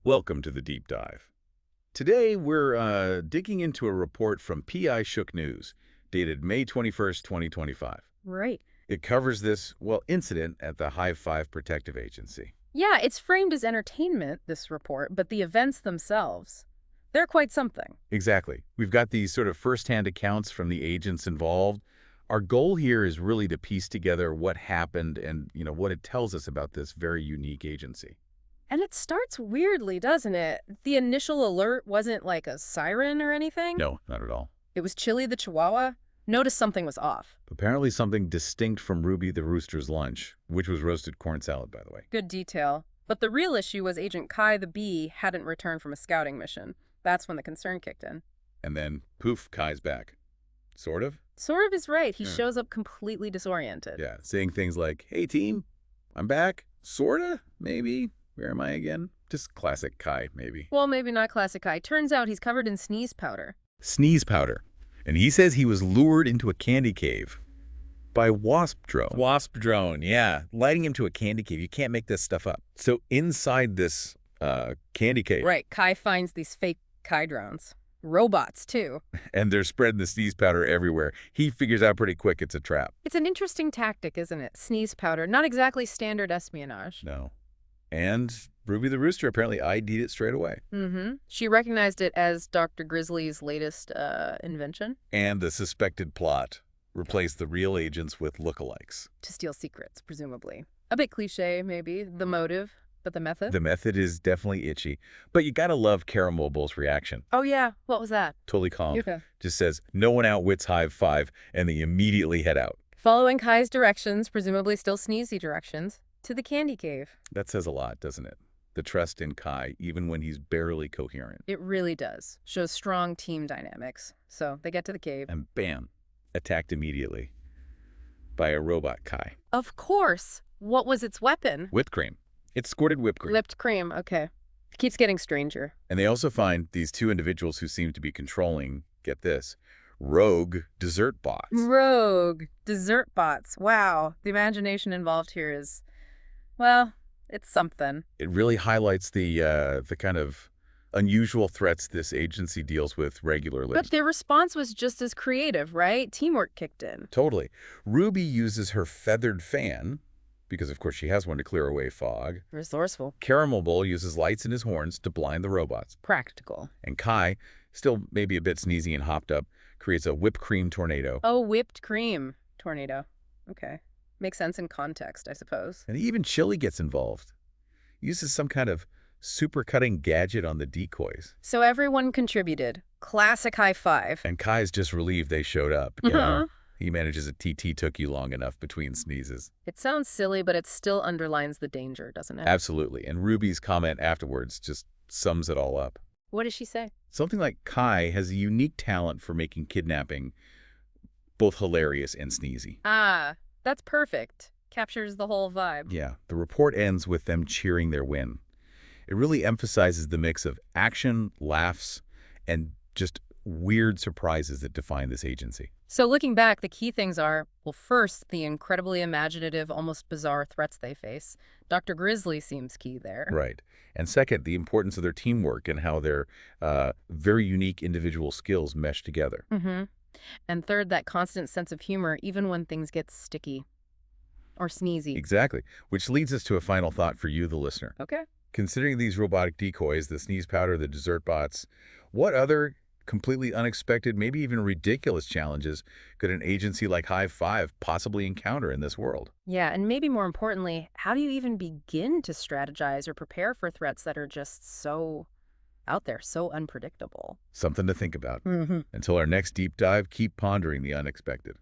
Welcome to the Deep Dive. Today, we're digging into a report from PI Shook News, dated May 21st, 2025. Right. It covers this, incident at the Hive Five Protective Agency. Yeah, it's framed as entertainment, this report, but the events themselves, they're quite something. Exactly. We've got these sort of first-hand accounts from the agents involved. Our goal here is really to piece together what happened and, what it tells us about this very unique agency. And it starts weirdly, doesn't it? The initial alert wasn't like a siren or anything. No, not at all. It was Chili the Chihuahua. Noticed something was off. Apparently something distinct from Ruby the rooster's lunch, which was roasted corn salad, by the way. Good detail. But the real issue was Agent Kai the bee hadn't returned from a scouting mission. That's when the concern kicked in. And then, poof, Kai's back. Sort of? Sort of is right. He shows up completely disoriented. Yeah, saying things like, hey, team, I'm back. Sorta? Maybe. Where am I again? Just classic Kai, maybe. Well, maybe not classic Kai. Turns out he's covered in sneeze powder. Sneeze powder. And he says he was lured into a candy cave by wasp drone. Wasp drone, yeah. Lighting him to a candy cave. You can't make this stuff up. So inside this candy cave. Right. Kai finds these fake Kai drones. Robots, too. And they're spreading the sneeze powder everywhere. He figures out pretty quick it's a trap. It's an interesting tactic, isn't it? Sneeze powder. Not exactly standard espionage. No. And Ruby the Rooster apparently ID'd it straight away. Mm-hmm. She recognized it as Dr. Grizzly's latest invention. And the suspected plot replaced the real agents with lookalikes. To steal secrets, presumably. A bit cliche, maybe, the motive, but the method? The method is definitely itchy. But you gotta love Caramobile's reaction. Oh, yeah. What was that? Totally calm. Okay. Just says, no one outwits Hive Five, and they immediately head out. Following Kai's directions, presumably still sneezy directions, to the candy cave. That says a lot, doesn't it? The trust in Kai, even when he's barely coherent. It really does. Shows strong team dynamics. So they get to the cave. And bam, attacked immediately by a robot Kai. Of course. What was its weapon? Whipped cream. It squirted whipped cream. Whipped cream. Okay. It keeps getting stranger. And they also find these two individuals who seem to be controlling, get this, rogue dessert bots. Rogue dessert bots. Wow. The imagination involved here is, well, it's something. It really highlights the kind of unusual threats this agency deals with regularly. But their response was just as creative, right? Teamwork kicked in. Totally. Ruby uses her feathered fan, because of course she has one to clear away fog. Resourceful. Caramel uses lights in his horns to blind the robots. Practical. And Kai, still maybe a bit sneezy and hopped up, creates a whipped cream tornado. Oh, whipped cream tornado. Okay. Makes sense in context, I suppose. And even Chili gets involved. Uses some kind of super cutting gadget on the decoys. So everyone contributed. Classic High Five. And Kai's just relieved they showed up. You know? He manages a TT took you long enough between sneezes. It sounds silly, but it still underlines the danger, doesn't it? Absolutely. And Ruby's comment afterwards just sums it all up. What does she say? Something like Kai has a unique talent for making kidnapping both hilarious and sneezy. Ah, that's perfect. Captures the whole vibe. Yeah. The report ends with them cheering their win. It really emphasizes the mix of action, laughs, and just weird surprises that define this agency. So looking back, the key things are, well, first, the incredibly imaginative, almost bizarre threats they face. Dr. Grizzly seems key there. Right. And second, the importance of their teamwork and how their very unique individual skills mesh together. Mm-hmm. And third, that constant sense of humor, even when things get sticky or sneezy. Exactly. Which leads us to a final thought for you, the listener. Okay. Considering these robotic decoys, the sneeze powder, the dessert bots, what other completely unexpected, maybe even ridiculous challenges could an agency like Hive Five possibly encounter in this world? Yeah, and maybe more importantly, how do you even begin to strategize or prepare for threats that are just so out there, so unpredictable? Something to think about. Mm-hmm. Until our next deep dive, keep pondering the unexpected.